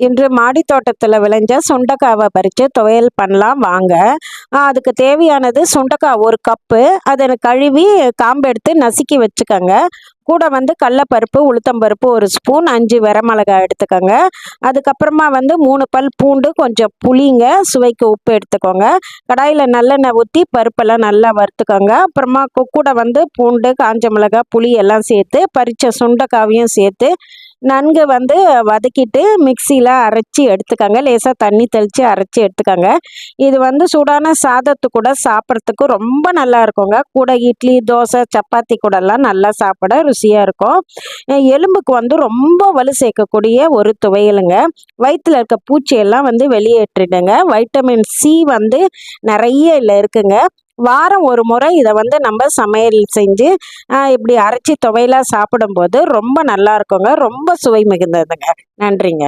இன்று மாடி தோட்டத்தில் விளைஞ்ச சுண்டக்காவை பறித்து துவையல் பண்ணலாம் வாங்க. அதுக்கு தேவையானது சுண்டக்காய் 1 கப்பு. அதை கழுவி காம்பு எடுத்து நசுக்கி வச்சுக்கோங்க. கூட கடலப்பருப்பு, உளுத்தம்பருப்பு 1 ஸ்பூன், 5 வரமிளகாய் எடுத்துக்கோங்க. அதுக்கப்புறமா 3 பல் பூண்டு, கொஞ்சம் புளிங்க, சுவைக்கு உப்பு எடுத்துக்கோங்க. கடாயில் நல்லெண்ணெய் ஊற்றி பருப்பெல்லாம் நல்லா வறுத்துக்கோங்க. அப்புறமா கூட பூண்டு, காஞ்ச மிளகாய், புளி எல்லாம் சேர்த்து பறித்த சுண்டக்காவையும் சேர்த்து நன்கு வதக்கிட்டு மிக்சியில் அரைச்சி எடுத்துக்கோங்க. லேசாக தண்ணி தெளித்து அரைச்சி எடுத்துக்கோங்க. இது சூடான சாதத்து கூட சாப்பிட்றதுக்கு ரொம்ப நல்லா இருக்குங்க. கூட இட்லி, தோசை, சப்பாத்தி கூடலாம் நல்லா சாப்பிட ருசியாக இருக்கும். எலும்புக்கு ரொம்ப வலு சேர்க்கக்கூடிய ஒரு துவையலுங்க. வயிற்றில் இருக்க பூச்சியெல்லாம் வெளியேற்றிடுங்க. வைட்டமின் சி நிறைய இதில் இருக்குங்க. வாரம் ஒரு முறை இதை நம்ம சமையல் செஞ்சு இப்படி அரைச்சி துவையலாக சாப்பிடும்போது ரொம்ப நல்லா இருக்குங்க. ரொம்ப சுவை மிகுந்ததுங்க. நன்றிங்க.